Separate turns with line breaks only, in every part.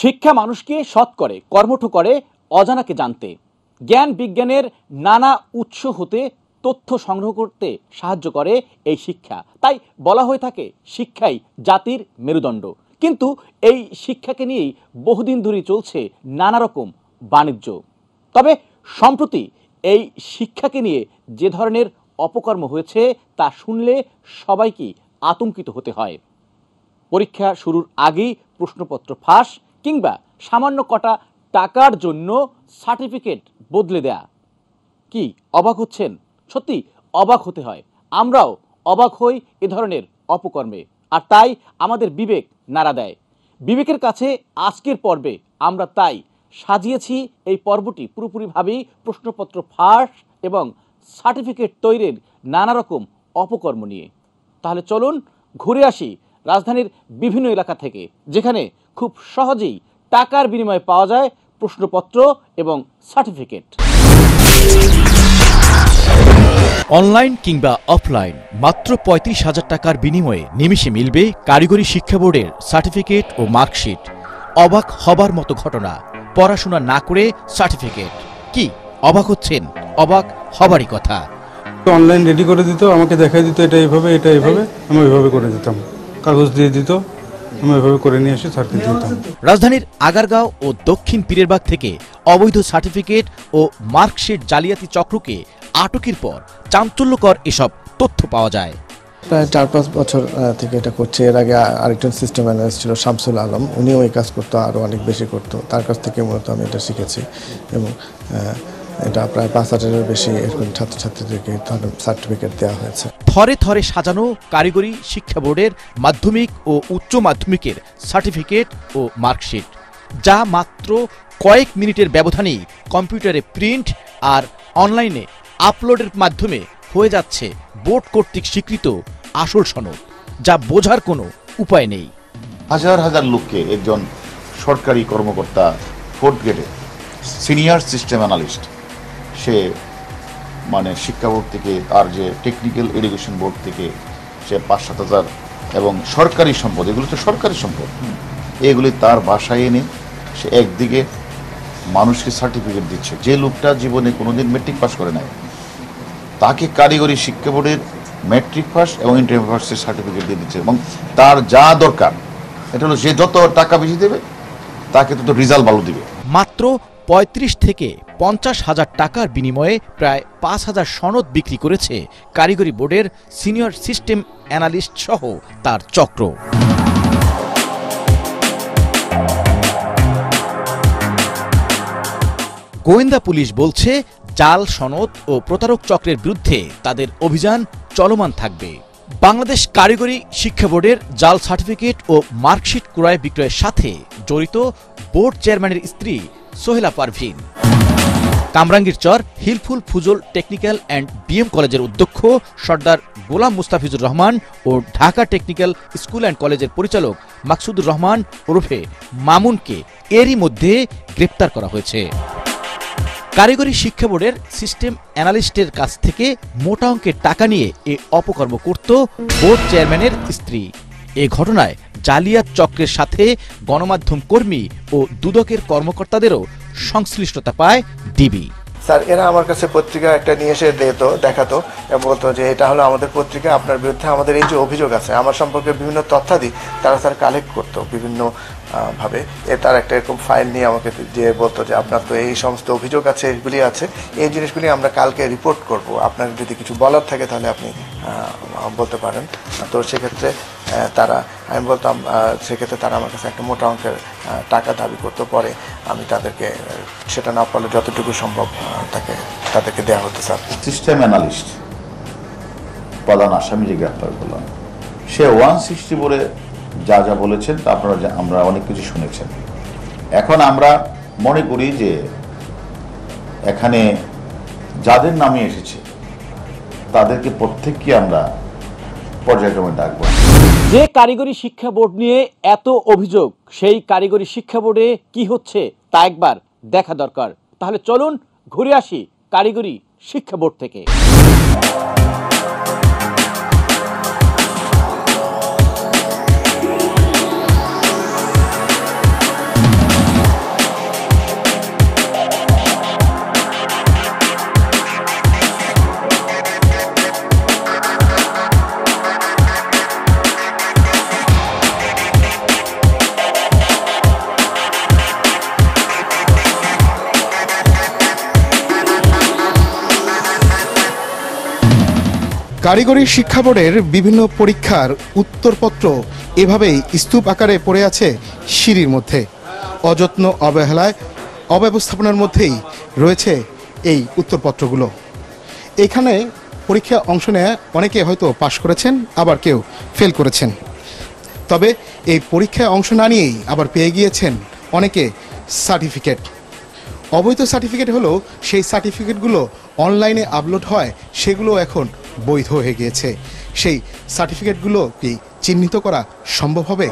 শিক্ষা মানুষকে সৎ করে, কর্মঠ করে অজানাকে জানতে। জ্ঞান বিজ্ঞানের নানা উৎস হতে তথ্য সংগ্রহ করতে সাহায্য করে এই শিক্ষা। তাই বলা হয়ে থাকে শিক্ষাই জাতির মেরুদণ্ড। কিন্তু এই শিক্ষাকে নিয়েই বহুদিন ধরেই চলছে নানা রকম বাণিজ্য। তবে সম্প্রতি এই শিক্ষাকে নিয়ে যে ধরনের অপকর্ম হয়েছে তা শুনলে সবাইকে আতঙ্কিত হতে হয়। পরীক্ষা শুরুর আগেই প্রশ্নপত্র ফাঁস কিংবা সামান্য কটা টাকার জন্য সার্টিফিকেট বদলে দেয়া। কি অবাক হচ্ছেন? সত্যি অবাক হতে হয়। আমরাও অবাক হই এ ধরনের অপকর্মে, আর তাই আমাদের বিবেক নাড়া দেয়। বিবেকের কাছে আজকের পর্বে আমরা তাই সাজিয়েছি এই পর্বটি পুরোপুরিভাবেই প্রশ্নপত্র ফাঁস এবং সার্টিফিকেট তৈরির নানা রকম অপকর্ম নিয়ে। তাহলে চলুন ঘুরে আসি রাজধানীর বিভিন্ন এলাকা থেকে, যেখানে খুব সহজেই টাকার বিনিময়ে পাওয়া যায় প্রশ্নপত্র এবং সার্টিফিকেট।
অনলাইন কিংবা অফলাইন মাত্র ৩৫,০০০ টাকার বিনিময়ে নিমিষে মিলবে কারিগরি শিক্ষা বোর্ডের সার্টিফিকেট ও মার্কশিট। অবাক হবার মতো ঘটনা। পড়াশোনা না করে সার্টিফিকেট। কি অবাক হচ্ছেন? অবাক হবারই কথা।
অনলাইন রেডি করে দিত, আমাকে দেখাই দিত এটা এইভাবে এটা এইভাবে, আমি ওইভাবে করে দিতাম। কাগজ দিয়ে দিত, আমি ওইভাবে করে নিয়ে এসে স্যারকে দিতাম।
রাজধানীর আগারগাঁও ও দক্ষিণ পীরেরবাগ থেকে অবৈধ সার্টিফিকেট ও মার্কশিট জালিয়াতি চক্রকে আটকের পর চাঞ্চল্যকর এসব তথ্য পাওয়া যায়।
প্রায় ৪-৫ বছর থেকে এটা করছে। এর আগে আরেকজন সিস্টেম অ্যানালিস্ট ছিল শামসুল আলম, উনিও এই কাজ করতো, আরও অনেক বেশি করতো। তার কাছ থেকে মূলত আমি এটা শিখেছি এবং এটা প্রায় ৫,০০০-এর বেশি এরকম ছাত্রছাত্রীদেরকে সার্টিফিকেট দেওয়া হয়েছে।
থরে থরে সাজানো কারিগরি শিক্ষা বোর্ডের মাধ্যমিক ও উচ্চ মাধ্যমিকের সার্টিফিকেট ও মার্কশিট, যা মাত্র কয়েক মিনিটের ব্যবধানেই কম্পিউটারে প্রিন্ট আর অনলাইনে আপলোডের মাধ্যমে হয়ে যাচ্ছে বোর্ড কর্তৃক স্বীকৃত আসল সনদ, যা বোঝার কোনো উপায় নেই।
হাজার হাজার লোককে একজন সরকারি কর্মকর্তা 4th গ্রেডে সিনিয়র সিস্টেম অ্যানালিস্ট, সে মানে শিক্ষা বোর্ড থেকে তার যে টেকনিক্যাল এডুকেশন বোর্ড থেকে সে ৫-৭ হাজার এবং সরকারি সম্পদ, এগুলো তো সরকারি সম্পদ, এগুলি তার বাসায় এনে সে একদিকে মানুষকে সার্টিফিকেট দিচ্ছে। যে লোকটা জীবনে কোনোদিন মেট্রিক পাস করে নাই, তাকে কারিগরি শিক্ষা বোর্ডের ম্যাট্রিক পাস এবং ইন্টারমিডিয়েট পাসের সার্টিফিকেট দিয়ে দিচ্ছে। এবং তার যা দরকার এটা হলো সে যত টাকা বেশি দেবে তাকে তত রেজাল্ট ভালো দিবে।
মাত্র ৩৫ থেকে ৫০,০০০ টাকার বিনিময়ে প্রায় ৫,০০০ সনদ বিক্রি করেছে কারিগরি বোর্ডের সিনিয়র সিস্টেম অ্যানালিস্ট সহ তার চক্র। গোয়েন্দা পুলিশ বলছে, জাল সনদ ও প্রতারক চক্রের বিরুদ্ধে তাদের অভিযান চলমান থাকবে। বাংলাদেশ কারিগরি শিক্ষা বোর্ডের জাল সার্টিফিকেট ও মার্কশিট ক্রয় বিক্রয়ের সাথে জড়িত বোর্ড চেয়ারম্যানের স্ত্রী Sohela Parvin. Kamrangirchar Hilful Fuzul technical and BM কলেজের অধ্যক্ষ সর্দার গোলাম মুস্তাফিজুর রহমান ও ঢাকা টেকনিক্যাল স্কুল অ্যান্ড কলেজের পরিচালক মাকসুদুর রহমান ওরফে মামুনকে এরই মধ্যে গ্রেপ্তার করা হয়েছে। কারিগরি শিক্ষা বোর্ডের সিস্টেম অ্যানালিস্টের কাছ থেকে মোটা অঙ্কের টাকা নিয়ে এ অপকর্ম করত বোর্ড চেয়ারম্যানের স্ত্রী। এ ঘটনায় জালিয়াত চক্রের সাথে গণমাধ্যম কর্মী ও দুদকের কর্মকর্তাদেরও সংশ্লিষ্টতা পায় ডিবি।
স্যার, এরা আমার কাছে পত্রিকা একটা নিয়ে এসে দেখাতো এবং বলতো যে এটা হলো আমাদের পত্রিকা, আপনার বিরুদ্ধে আমাদের এই যে অভিযোগ আছে, আমার সম্পর্কে বিভিন্ন তথ্যাদি তারা স্যার কালেক্ট করতো বিভিন্ন ভাবে। তার একটা এরকম ফাইল নিয়ে আমাকে দিয়ে বলতো যে আপনার তো এই সমস্ত অভিযোগ আছে, এগুলি আছে, এই জিনিসগুলি আমরা কালকে রিপোর্ট করব, আপনার যদি কিছু বলার থাকে তাহলে আপনি বলতে পারেন। তো সেক্ষেত্রে আমি বলতাম, সেক্ষেত্রে তারা আমার কাছে একটা মোটা অঙ্কের টাকা দাবি করতে, পরে আমি তাদেরকে সেটা না পারলে যতটুকু সম্ভব তাদেরকে দেওয়া হতো। স্যার,
সিস্টেম অ্যানালিস্ট প্রধান আসামি যে গ্রেপ্তার করলাম, সে 160 বলে যা যা বলেছেন তা আমরা অনেক কিছু শুনেছেন। এখন আমরা মনে করি যে এখানে যাদের নামে এসেছে তাদেরকে প্রত্যেককে আমরা পর্যায়ক্রমে ডাকবো।
যে কারিগরি শিক্ষা বোর্ড নিয়ে এত অভিযোগ, সেই কারিগরি শিক্ষা বোর্ডে কি হচ্ছে তা একবার দেখা দরকার। তাহলে চলুন ঘুরে আসি কারিগরি শিক্ষা বোর্ড থেকে।
কারিগরি শিক্ষা বোর্ডের বিভিন্ন পরীক্ষার উত্তরপত্র এভাবেই স্তূপ আকারে পড়ে আছে সিঁড়ির মধ্যে। অযত্ন, অবহেলায়, অব্যবস্থাপনার মধ্যেই রয়েছে এই উত্তরপত্রগুলো। এখানে পরীক্ষা অংশ নেয় অনেকে হয়তো পাশ করেছেন, আবার কেউ ফেল করেছেন। তবে এই পরীক্ষায় অংশ না নিয়েই আবার পেয়ে গিয়েছেন অনেকে সার্টিফিকেট। অবৈধ সার্টিফিকেট হলো সেই সার্টিফিকেটগুলো অনলাইনে আপলোড হয়, সেগুলো এখন বৈধ হয়ে গিয়েছে। সেই সার্টিফিকেটগুলো কি চিহ্নিত করা সম্ভব হবে?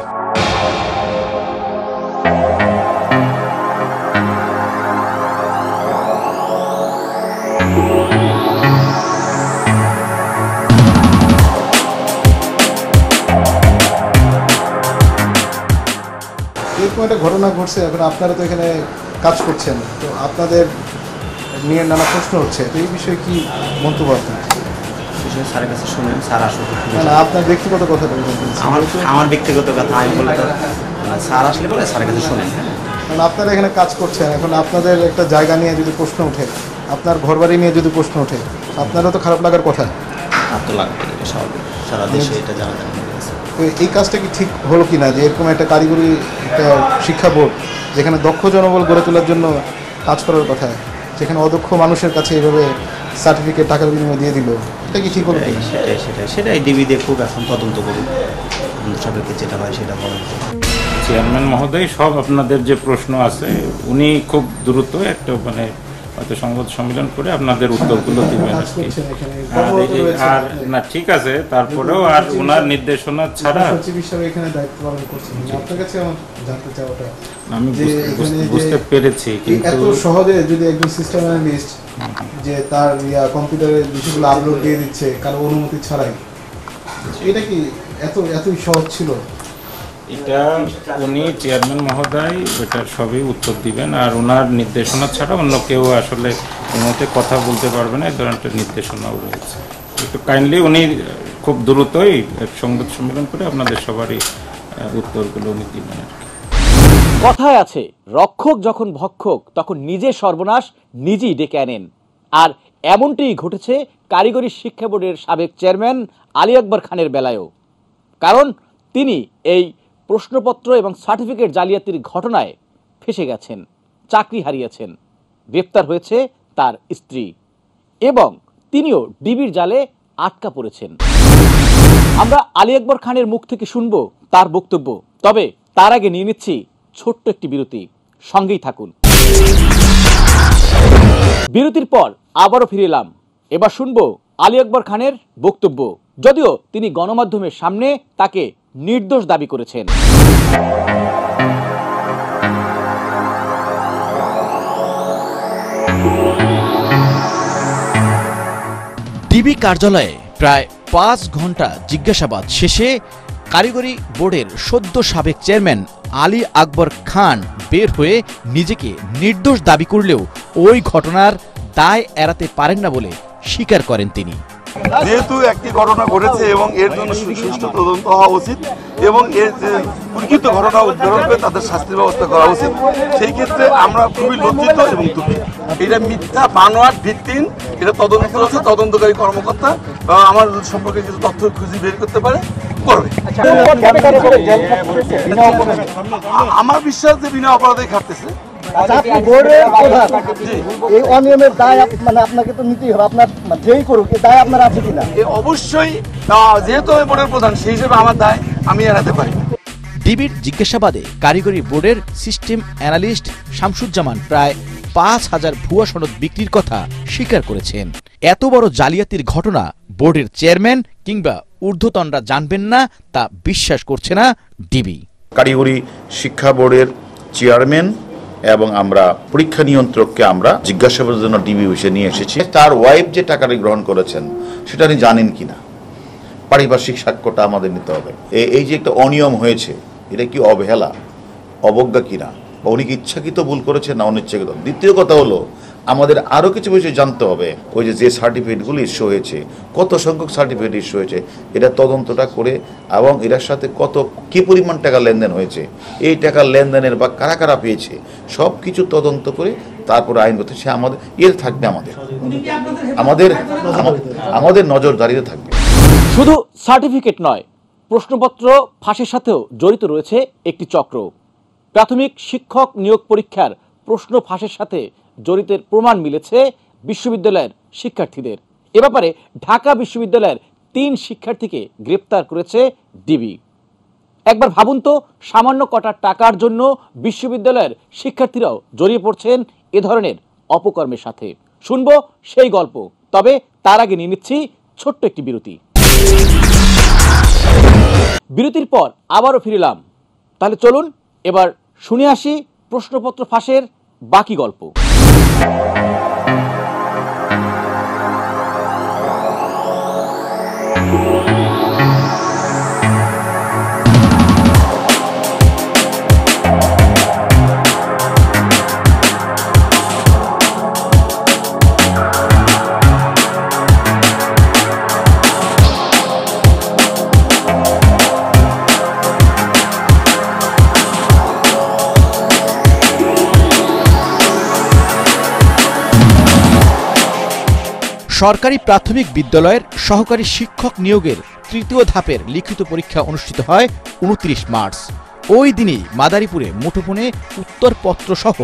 এরকম একটা ঘটনা ঘটছে, এখন আপনারা তো এখানে কাজ করছেন, তো আপনাদের নিয়ে নানা প্রশ্ন হচ্ছে, তো এই বিষয়ে কি মন্তব্য আপনার?
স্যারের কাছে শুনেন, স্যার আসলে
না, আপনার ব্যক্তিগত কথা
আমার ব্যক্তিগত কথা আমি বলে স্যার আসলে বলে স্যারের কাছে শুনেন।
কারণ আপনারা এখানে কাজ করছেন, এখন আপনাদের একটা জায়গা নিয়ে যদি প্রশ্ন ওঠে, আপনার ঘরবাড়ি নিয়ে যদি প্রশ্ন ওঠে, আপনারও তো খারাপ লাগার কথা।
আর তো লাগবে, এটা স্বাভাবিক, সারা দেশে এটা জানা যায়।
তো এই কাজটা কি ঠিক হলো কি না, যে এরকম একটা কারিগরি একটা শিক্ষা বোর্ড যেখানে দক্ষ জনবল গড়ে তোলার জন্য কাজ করার কথা, যেখানে অদক্ষ মানুষের কাছে এইভাবে সার্টিফিকেট টাকার বিনিময়ে দিয়ে দিল, এটা কি ঠিক হলো?
সেটাই ডিবি দিয়ে খুব এখন তদন্ত করুন, সাপেক্ষে যেটা হয় সেটা বলেন।
চেয়ারম্যান মহোদয়, সব আপনাদের যে প্রশ্ন আছে উনি খুব দ্রুত একটা হয়তো সংবাদ সম্মেলন করে আপনাদের উত্তরগুলো দিবেন আর কি। আর না, ঠিক আছে, তারপরেও আর ওনার নির্দেশনা ছাড়া আমি বুঝতে পেরেছি, কিন্তু
এত সহজে যদি একজন সিস্টেম অ্যানালিস্ট যে তার কম্পিউটারের বিষয়গুলো আপলোড দিয়ে দিচ্ছে কারো অনুমতি ছাড়াই, এটা কি এতই সহজ ছিল?
এটা উনি চেয়ারম্যান মহোদয় এটার সবই উত্তর দিবেন, আর ওনার নির্দেশনা ছাড়া অন্য কেউ আসলে এই মুহূর্তে কথা বলতে পারবে না, এই ধরনের নির্দেশনাও রয়েছে। একটু কাইন্ডলি উনি খুব দ্রুতই এক সংবাদ সম্মেলন করে আপনাদের সবারই উত্তরগুলো উনি দিবেন আর কি।
কথায় আছে, রক্ষক যখন ভক্ষক তখন নিজের সর্বনাশ নিজেই ডেকে আনেন। আর এমনটিই ঘটেছে কারিগরি শিক্ষা বোর্ডের সাবেক চেয়ারম্যান আলী আকবর খানের বেলায়ও। কারণ তিনি এই প্রশ্নপত্র এবং সার্টিফিকেট জালিয়াতির ঘটনায় ফেঁসে গেছেন, চাকরি হারিয়েছেন, গ্রেপ্তার হয়েছে তার স্ত্রী, এবং তিনিও ডিবির জালে আটকা পড়েছেন। আমরা আলী আকবর খানের মুখ থেকে শুনবো তার বক্তব্য, তবে তার আগে নিয়ে নিচ্ছি ছোট্ট একটি বিরতি। সঙ্গেই থাকুন। বিরতির পর আবারও ফিরে এলাম। এবার শুনবো আলী আকবর খানের বক্তব্য, যদিও তিনি গণমাধ্যমের সামনে তাকে নির্দোষ দাবি করেছেন।
ডিবি কার্যালয়ে প্রায় 5 ঘন্টা জিজ্ঞাসাবাদ শেষে কারিগরি বোর্ডের সদ্য সাবেক চেয়ারম্যান আলী আকবর খান বের হয়ে নিজেকে নির্দোষ দাবি করলেও ওই ঘটনার দায় এড়াতে পারেন না বলে স্বীকার করেন তিনি।
যেহেতু একটি ঘটনা ঘটেছে এবং এর জন্য সুষ্ঠু তদন্ত হওয়া উচিত এবং এর যে পরিচিত ঘটনা উদ্ধার করে তাদের শাস্তির ব্যবস্থা করা উচিত, সেই ক্ষেত্রে আমরা খুবই লজ্জিত এবং দুঃখিত। এটা মিথ্যা বানোয়াট ভিত্তিহীন, এটা তদন্ত হচ্ছে, তদন্তকারী কর্মকর্তা আমার সম্পর্কে কিছু তথ্য খুঁজে বের করতে পারে, করবে। আমার বিশ্বাস যে বিনা অপরাধে খাটতেছে।
এই অনিয়মের দায় আপনাকে তো নিতেই হবে, আপনার যেই করুক এই দায় আপনার আছে কিনা?
অবশ্যই, যেহেতু আমি বোর্ডের প্রধান সেই হিসেবে আমার দায় আমি এড়াতে পারি।
ডিবির জিজ্ঞাসাবাদে কারিগরি বোর্ডের সিস্টেম অ্যানালিস্ট শামসুজ্জামান প্রায় 5,000 ভুয়া সনদ বিক্রির কথা স্বীকার করেছেন। এত বড় জালিয়াতির ঘটনা বোর্ডের চেয়ারম্যান কিংবা ঊর্ধ্বতনরা জানবেন না তা বিশ্বাস করছে না ডিবি।
কারিগরি শিক্ষা বোর্ডের চেয়ারম্যান এবং আমরা পরীক্ষা নিয়ন্ত্রককে আমরা জিজ্ঞাসাবাদের জন্য ডিবি অফিসে নিয়ে এসেছি। তার ওয়াইফ যে টাকাটি গ্রহণ করেছেন সেটা উনি জানেন কিনা, পারিপার্শ্বিক সাক্ষ্যটা আমাদের নিতে হবে। এই যে একটা অনিয়ম হয়েছে, এটা কি অবহেলা, অবজ্ঞা কিনা, বা উনি কি ইচ্ছাকৃত ভুল করেছেন না অনিচ্ছাকৃত। দ্বিতীয় কথা হলো আমাদের আরও কিছু বিষয় জানতে হবে। ওই যে সার্টিফিকেটগুলো ইস্যু হয়েছে, কত সংখ্যক সার্টিফিকেট ইস্যু হয়েছে, এটা তদন্তটা করে এবং এটার সাথে কি পরিমাণ টাকা লেনদেন হয়েছে, এই টাকা লেনদেনের বা কারা কারা পেয়েছে, সব কিছু তদন্ত করে তারপরে আইনগত সে আমাদের থাকবে, আমাদের নজরদারিতে থাকবে।
শুধু সার্টিফিকেট নয়, প্রশ্নপত্র ফাঁসের সাথেও জড়িত রয়েছে একটি চক্র। প্রাথমিক শিক্ষক নিয়োগ পরীক্ষার প্রশ্ন ফাঁসের সাথে জড়িতের প্রমাণ মিলেছে বিশ্ববিদ্যালয়ের শিক্ষার্থীদের। এ ব্যাপারে ঢাকা বিশ্ববিদ্যালয়ের 3 শিক্ষার্থীকে গ্রেপ্তার করেছে ডিবি। একবার ভাবুন তো, সামান্য কটা টাকার জন্য বিশ্ববিদ্যালয়ের শিক্ষার্থীরাও জড়িয়ে পড়ছেন এ ধরনের অপকর্মের সাথে। শুনবো সেই গল্প, তবে তার আগে নিয়ে নিচ্ছি ছোট্ট একটি বিরতি। বিরতির পর আবারও ফিরলাম। তাহলে চলুন এবার শুনে আসি প্রশ্নপত্র ফাঁসের বাকি গল্প।
সরকারি প্রাথমিক বিদ্যালয়ের সহকারী শিক্ষক নিয়োগের 3য় ধাপের লিখিত পরীক্ষা অনুষ্ঠিত হয় 29 মার্চ। ওই দিনই মাদারীপুরে মুঠোফোনে উত্তরপত্র সহ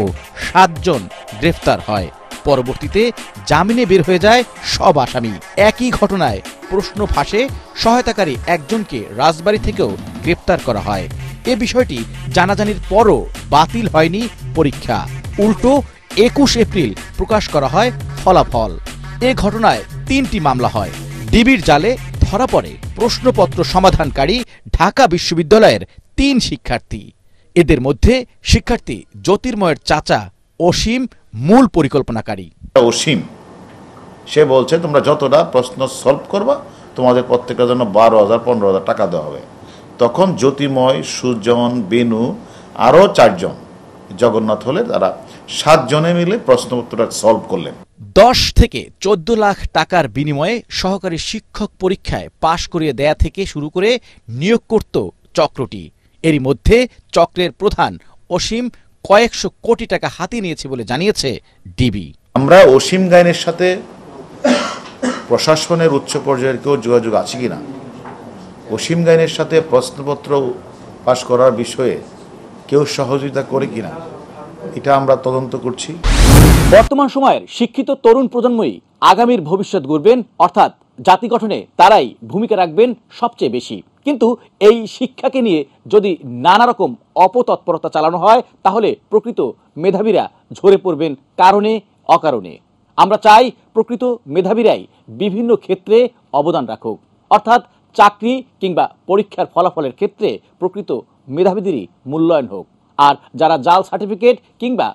7 জন গ্রেফতার হয়। পরবর্তীতে জামিনে বের হয়ে যায় সব আসামি। একই ঘটনায় প্রশ্ন ফাঁসে সহায়তাকারী একজনকে রাজবাড়ী থেকেও গ্রেপ্তার করা হয়। এ বিষয়টি জানাজানির পরও বাতিল হয়নি পরীক্ষা, উল্টো 21 এপ্রিল প্রকাশ করা হয় ফলাফল। এ ঘটনায় 3টি মামলা হয়। ডিবির জালে ধরা পড়ে প্রশ্নপত্র সমাধানকারী ঢাকা বিশ্ববিদ্যালয়ের 3 শিক্ষার্থী। এদের মধ্যে শিক্ষার্থী জ্যোতির্ময়ের চাচা অসীম মূল পরিকল্পনাকারী।
অসীম সে বলছে তোমরা যতটা প্রশ্ন সলভ করবা তোমাদের প্রত্যেকটার জন্য 12,000 15,000 টাকা দেওয়া হবে। তখন জ্যোতির্ময়, সুজন, বেনু আরও 4 জন জগন্নাথ হলে তারা 7 জনে মিলে প্রশ্নপত্রটা সলভ করলেন।
10 থেকে 14 লাখ টাকার বিনিময়ে সহকারী শিক্ষক পরীক্ষায় পাশ করিয়ে দেয়া থেকে শুরু করে নিয়োগ করত চক্রটি। এরই মধ্যে চক্রের প্রধান অসীম কয়েকশো কোটি টাকা হাতিয়ে নিয়েছে বলে জানিয়েছে ডিবি।
আমরা অসীম গাইনের সাথে প্রশাসনের উচ্চ পর্যায়ের কেউ যোগাযোগ আছে কিনা, অসীম গাইনের সাথে প্রশ্নপত্র পাশ করার বিষয়ে কেউ সহযোগিতা করে কিনা, এটা আমরা তদন্ত করছি।
বর্তমান সময়ের শিক্ষিত তরুণ প্রজন্মই আগামীর ভবিষ্যৎ গড়বেন, অর্থাৎ জাতি গঠনে তারাই ভূমিকা রাখবেন সবচেয়ে বেশি। কিন্তু এই শিক্ষাকে নিয়ে যদি নানা রকম অপতৎপরতা চালানো হয় তাহলে প্রকৃত মেধাবীরা ঝরে পড়বেন কারণে অকারণে। আমরা চাই প্রকৃত মেধাবীরাই বিভিন্ন ক্ষেত্রে অবদান রাখুক, অর্থাৎ চাকরি কিংবা পরীক্ষার ফলাফলের ক্ষেত্রে প্রকৃত মেধাবীদেরই মূল্যায়ন হোক। আর যারা জাল সার্টিফিকেট কিংবা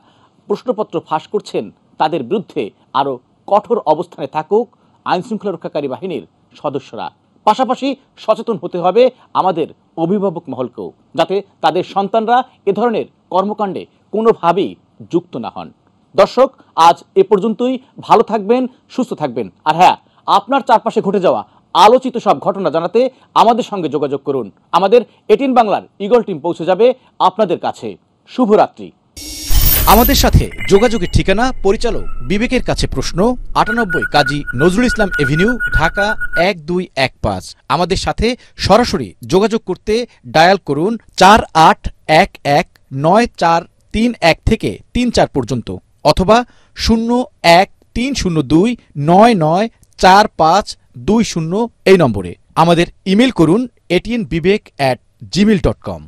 প্রশ্নপত্র ফাঁস করছেন তাদের বিরুদ্ধে আরও কঠোর অবস্থানে থাকুক আইনশৃঙ্খলা রক্ষাকারী বাহিনীর সদস্যরা। পাশাপাশি সচেতন হতে হবে আমাদের অভিভাবক মহলকেও, যাতে তাদের সন্তানরা এ ধরনের কর্মকাণ্ডে কোনোভাবেই যুক্ত না হন। দর্শক, আজ এ পর্যন্তই। ভালো থাকবেন, সুস্থ থাকবেন। আর হ্যাঁ, আপনার চারপাশে ঘটে যাওয়া আলোচিত সব ঘটনা জানাতে আমাদের সঙ্গে যোগাযোগ করুন। আমাদের 18 বাংলার ঈগল টিম পৌঁছে যাবে আপনাদের কাছে। শুভরাত্রি।
আমাদের সাথে যোগাযোগের ঠিকানা পরিচালক বিবেকের কাছে প্রশ্ন, 98 কাজী নজরুল ইসলাম এভিনিউ, ঢাকা 1215। আমাদের সাথে সরাসরি যোগাযোগ করতে ডায়াল করুন 48119431 থেকে 34 পর্যন্ত, অথবা 01302994520 এই নম্বরে। আমাদের ইমেল করুন atnbibek@gmail.com।